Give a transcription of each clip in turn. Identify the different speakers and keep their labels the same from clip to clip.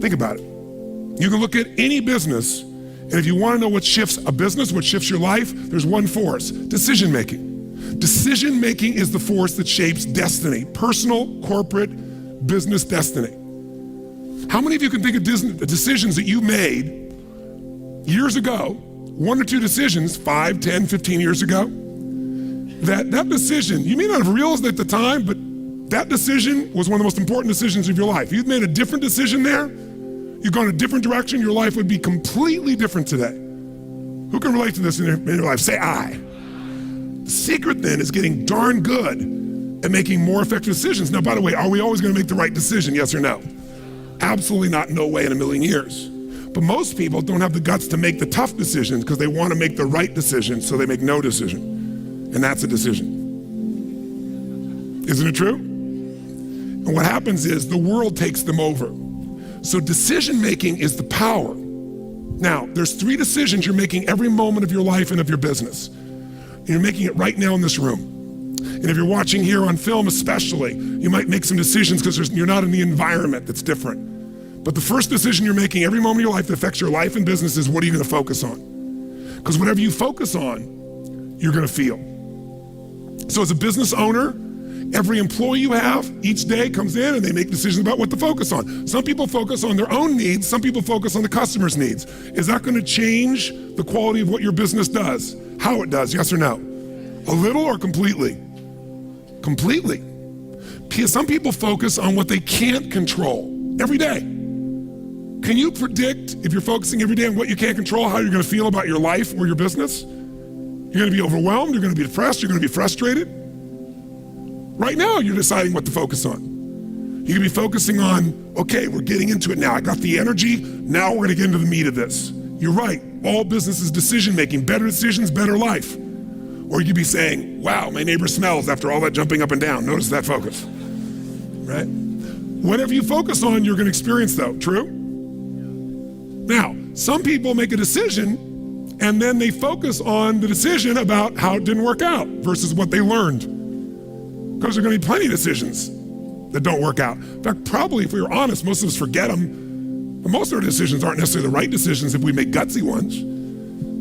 Speaker 1: Think about it. You can look at any business, and if you want to know what shifts a business, what shifts your life, there's one force: decision-making. Decision-making is the force that shapes destiny, personal, corporate, business destiny. How many of you can think of decisions that you made years ago, 1 or 2 decisions, 5, 10, 15 years ago, that decision, you may not have realized it at the time, but that decision was one of the most important decisions of your life. If you'd made a different decision there, you've gone a different direction, your life would be completely different today. Who can relate to this in your life? Say I. The secret then is getting darn good at making more effective decisions. Now, by the way, are we always gonna make the right decision, yes or no? Absolutely not, no way in a million years. But most people don't have the guts to make the tough decisions because they want to make the right decision, so they make no decision. And that's a decision. Isn't it true? And what happens is the world takes them over. So decision-making is the power. Now, there's 3 decisions you're making every moment of your life and of your business. And you're making it right now in this room. And if you're watching here on film especially, you might make some decisions because you're not in the environment that's different. But the first decision you're making every moment of your life that affects your life and business is, what are you gonna focus on? Because whatever you focus on, you're gonna feel. So as a business owner, every employee you have each day comes in and they make decisions about what to focus on. Some people focus on their own needs, some people focus on the customer's needs. Is that gonna change the quality of what your business does? How it does, yes or no? A little or completely? Completely. Some people focus on what they can't control every day. Can you predict, if you're focusing every day on what you can't control, how you're gonna feel about your life or your business? You're gonna be overwhelmed, you're gonna be depressed, you're gonna be frustrated. Right now, you're deciding what to focus on. You can be focusing on, okay, we're getting into it now. I got the energy, now we're gonna get into the meat of this. You're right, all business is decision-making, better decisions, better life. Or you could be saying, wow, my neighbor smells after all that jumping up and down. Notice that focus, right? Whatever you focus on, you're gonna experience though, true? Now, some people make a decision and then they focus on the decision about how it didn't work out versus what they learned. Because there are gonna be plenty of decisions that don't work out. In fact, probably if we were honest, most of us forget them. But most of our decisions aren't necessarily the right decisions if we make gutsy ones.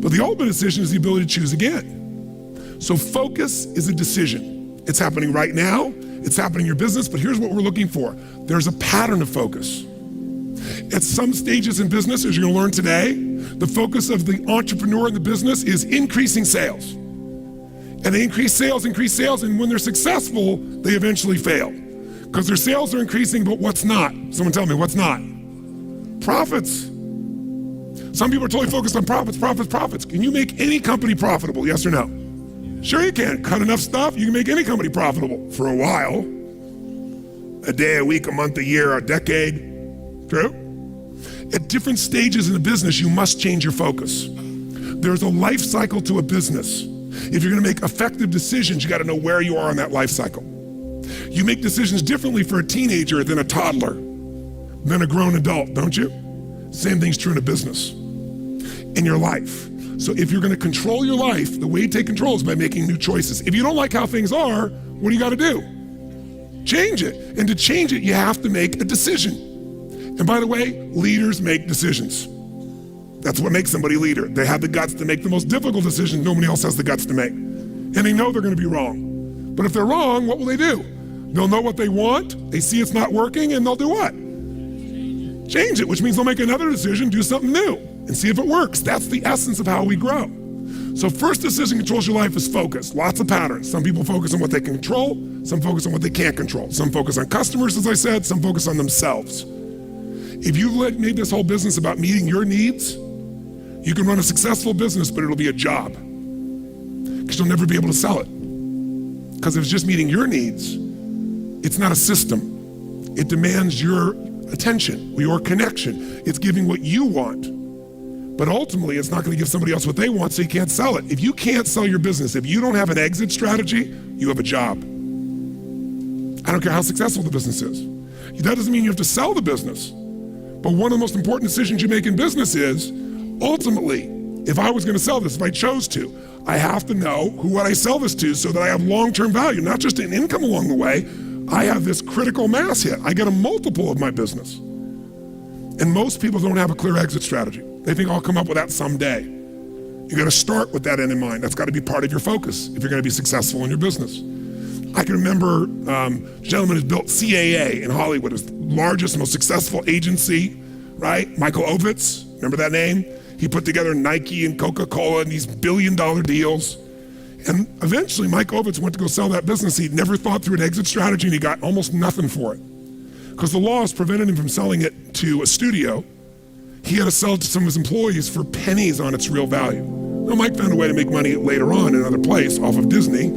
Speaker 1: But the ultimate decision is the ability to choose again. So focus is a decision. It's happening right now, it's happening in your business, but here's what we're looking for. There's a pattern of focus. At some stages in business, as you're gonna learn today, the focus of the entrepreneur in the business is increasing sales. And they increase sales, and when they're successful, they eventually fail. Because their sales are increasing, but what's not? Someone tell me, what's not? Profits. Some people are totally focused on profits, profits, profits. Can you make any company profitable, yes or no? Sure you can. Cut enough stuff, you can make any company profitable for a while. A day, a week, a month, a year, a decade. True? At different stages in the business, you must change your focus. There's a life cycle to a business. If you're gonna make effective decisions, you gotta know where you are on that life cycle. You make decisions differently for a teenager than a toddler, than a grown adult, don't you? Same thing's true in a business, in your life. So if you're gonna control your life, the way you take control is by making new choices. If you don't like how things are, what do you gotta do? Change it. And to change it, you have to make a decision. And by the way, leaders make decisions. That's what makes somebody a leader. They have the guts to make the most difficult decisions nobody else has the guts to make. And they know they're gonna be wrong. But if they're wrong, what will they do? They'll know what they want, they see it's not working, and they'll do what? Change it, which means they'll make another decision, do something new, and see if it works. That's the essence of how we grow. So first decision controls your life is focus. Lots of patterns. Some people focus on what they can control, some focus on what they can't control. Some focus on customers, as I said, some focus on themselves. If you made this whole business about meeting your needs, you can run a successful business, but it'll be a job. Because you'll never be able to sell it. Because if it's just meeting your needs, it's not a system. It demands your attention, your connection. It's giving what you want. But ultimately, it's not gonna give somebody else what they want, so you can't sell it. If you can't sell your business, if you don't have an exit strategy, you have a job. I don't care how successful the business is. That doesn't mean you have to sell the business. But one of the most important decisions you make in business is, ultimately, if I was gonna sell this, if I chose to, I have to know who would I sell this to so that I have long-term value, not just an income along the way. I have this critical mass hit. I get a multiple of my business. And most people don't have a clear exit strategy. They think I'll come up with that someday. You gotta start with that end in mind. That's gotta be part of your focus if you're gonna be successful in your business. I can remember a gentleman who's built CAA in Hollywood, his largest, most successful agency, right? Michael Ovitz, remember that name? He put together Nike and Coca-Cola and these billion-dollar deals. And eventually Mike Ovitz went to go sell that business. He'd never thought through an exit strategy and he got almost nothing for it. Because the laws prevented him from selling it to a studio. He had to sell it to some of his employees for pennies on its real value. Now Mike found a way to make money later on in another place off of Disney.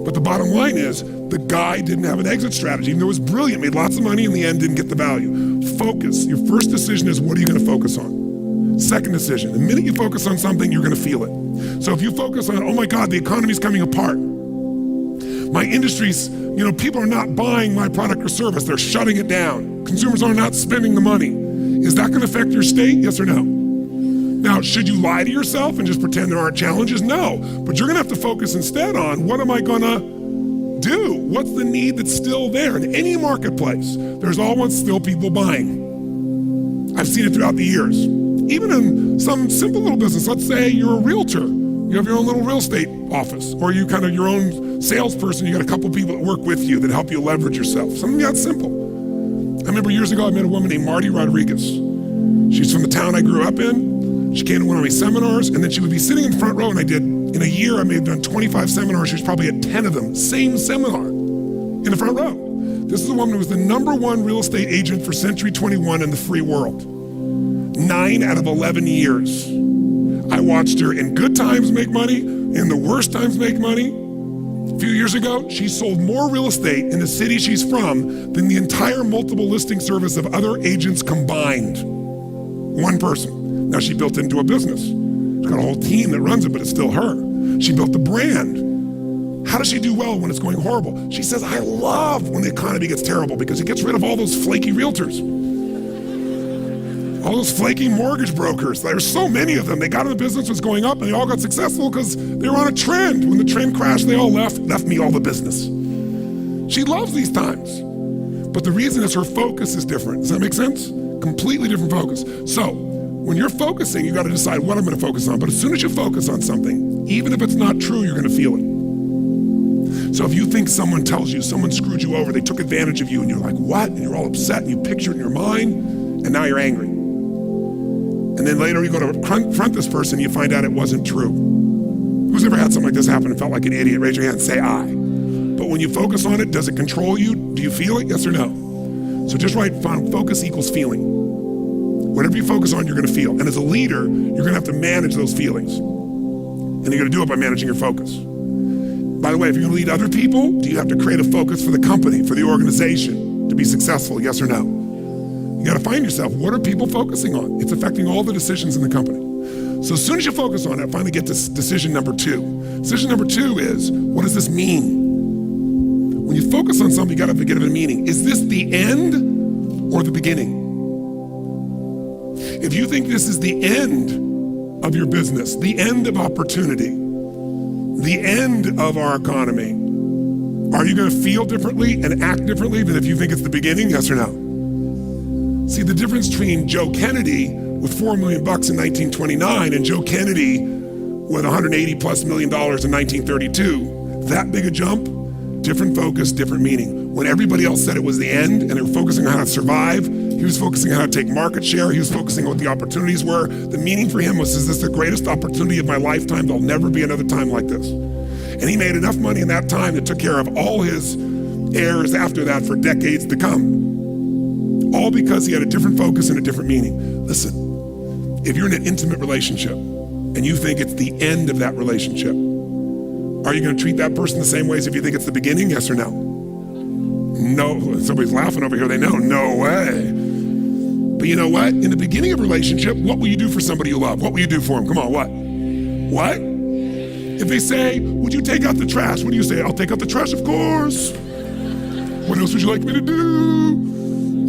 Speaker 1: But the bottom line is, the guy didn't have an exit strategy. Even though it was brilliant, made lots of money, in the end didn't get the value. Focus. Your first decision is, what are you gonna focus on? Second decision, the minute you focus on something, you're gonna feel it. So if you focus on, oh my God, the economy's coming apart. My industry's, people are not buying my product or service, they're shutting it down. Consumers are not spending the money. Is that gonna affect your state, yes or no? Now, should you lie to yourself and just pretend there aren't challenges? No, but you're gonna have to focus instead on, what am I gonna do? What's the need that's still there? In any marketplace, there's always still people buying. I've seen it throughout the years. Even in some simple little business, let's say you're a realtor, you have your own little real estate office, or you kind of your own salesperson, you got a couple people that work with you that help you leverage yourself. Something that simple. I remember years ago, I met a woman named Marty Rodriguez. She's from the town I grew up in. She came to one of my seminars, and then she would be sitting in the front row, and in a year, I may have done 25 seminars. She was probably at 10 of them, same seminar, in the front row. This is a woman who was the #1 real estate agent for Century 21 in the free world. 9 out of 11 years. I watched her in good times make money, in the worst times make money. A few years ago, she sold more real estate in the city she's from than the entire multiple listing service of other agents combined. One person. Now she built it into a business. She's got a whole team that runs it, but it's still her. She built the brand. How does she do well when it's going horrible? She says, I love when the economy gets terrible because it gets rid of all those flaky realtors. All those flaky mortgage brokers. There's so many of them. They got in the business, was going up, and they all got successful because they were on a trend. When the trend crashed, they all left me all the business. She loves these times. But the reason is her focus is different. Does that make sense? Completely different focus. So, when you're focusing, you gotta decide what I'm gonna focus on. But as soon as you focus on something, even if it's not true, you're gonna feel it. So if you think someone tells you, someone screwed you over, they took advantage of you, and you're like, what? And you're all upset, and you picture it in your mind, and now you're angry. And then later you go to confront this person, and you find out it wasn't true. Who's ever had something like this happen and felt like an idiot? Raise your hand and say I. But when you focus on it, does it control you? Do you feel it, yes or no? So just write, focus equals feeling. Whatever you focus on, you're gonna feel. And as a leader, you're gonna have to manage those feelings. And you're gonna do it by managing your focus. By the way, if you're gonna lead other people, do you have to create a focus for the company, for the organization to be successful, yes or no? You gotta find yourself, what are people focusing on? It's affecting all the decisions in the company. So as soon as you focus on it, finally get to decision number 2. Decision number 2 is, what does this mean? When you focus on something, you gotta give it a meaning. Is this the end or the beginning? If you think this is the end of your business, the end of opportunity, the end of our economy, are you gonna feel differently and act differently than if you think it's the beginning, yes or no? See, the difference between Joe Kennedy with $4 million in 1929 and Joe Kennedy with $180+ million in 1932, that big a jump, different focus, different meaning. When everybody else said it was the end and they were focusing on how to survive, he was focusing on how to take market share. He was focusing on what the opportunities were. The meaning for him was, is this the greatest opportunity of my lifetime? There'll never be another time like this. And he made enough money in that time that took care of all his heirs after that for decades to come. All because he had a different focus and a different meaning. Listen, if you're in an intimate relationship and you think it's the end of that relationship, are you gonna treat that person the same way as if you think it's the beginning, yes or no? No, somebody's laughing over here, they know, no way. But you know what? In the beginning of a relationship, what will you do for somebody you love? What will you do for them? Come on, what? What? If they say, would you take out the trash? What do you say? I'll take out the trash, of course. What else would you like me to do?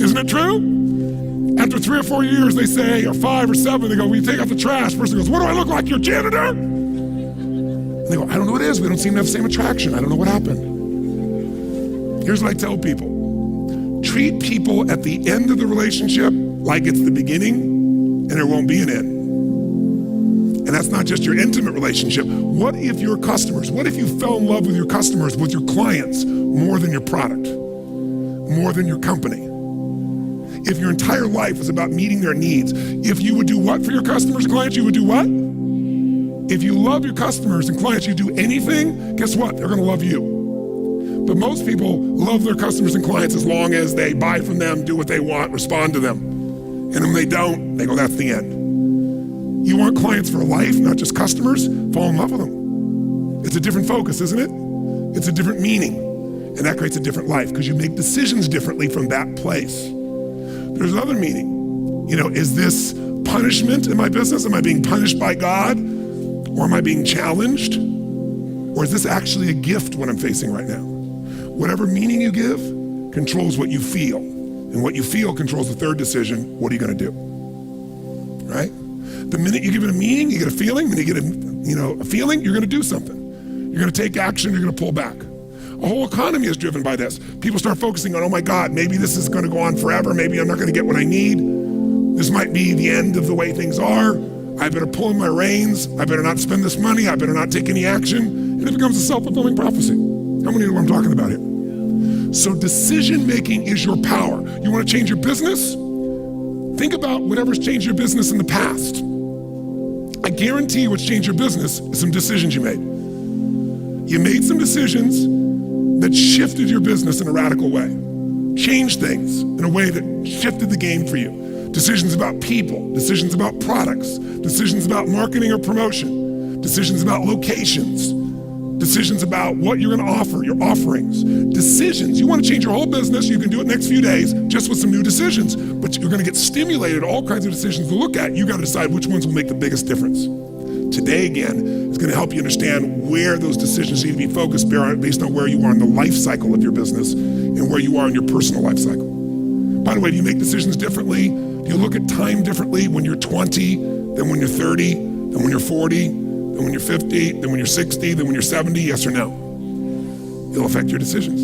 Speaker 1: Isn't it true? After 3 or 4 years, they say, or 5 or 7, they go, will you take out the trash? Person goes, what do I look like, your janitor? And they go, I don't know what it is. We don't seem to have the same attraction. I don't know what happened. Here's what I tell people. Treat people at the end of the relationship like it's the beginning and there won't be an end. And that's not just your intimate relationship. What if your customers, what if you fell in love with your customers, with your clients, more than your product, more than your company? If your entire life was about meeting their needs, if you would do what for your customers and clients, you would do what? If you love your customers and clients, you do anything, guess what? They're gonna love you. But most people love their customers and clients as long as they buy from them, do what they want, respond to them. And when they don't, they go, that's the end. You want clients for life, not just customers? Fall in love with them. It's a different focus, isn't it? It's a different meaning. And that creates a different life because you make decisions differently from that place. There's another meaning. Is this punishment in my business? Am I being punished by God? Or am I being challenged? Or is this actually a gift what I'm facing right now? Whatever meaning you give controls what you feel. And what you feel controls the third decision. What are you gonna do? Right? The minute you give it a meaning, you get a feeling. When you get a feeling, you're gonna do something. You're gonna take action, you're gonna pull back. A whole economy is driven by this. People start focusing on, oh my God, maybe this is gonna go on forever. Maybe I'm not gonna get what I need. This might be the end of the way things are. I better pull in my reins. I better not spend this money. I better not take any action. And it becomes a self-fulfilling prophecy. How many know what I'm talking about here? So decision-making is your power. You wanna change your business? Think about whatever's changed your business in the past. I guarantee what's changed your business is some decisions you made. You made some decisions that shifted your business in a radical way. Changed things in a way that shifted the game for you. Decisions about people, decisions about products, decisions about marketing or promotion, decisions about locations, decisions about what you're gonna offer, your offerings, decisions. You wanna change your whole business, you can do it next few days just with some new decisions, but you're gonna get stimulated, all kinds of decisions to look at. You gotta decide which ones will make the biggest difference. Today, again, is gonna help you understand where those decisions need to be focused based on where you are in the life cycle of your business and where you are in your personal life cycle. By the way, do you make decisions differently? Do you look at time differently when you're 20, than when you're 30, than when you're 40, than when you're 50, than when you're 60, than when you're 70, yes or no? It'll affect your decisions.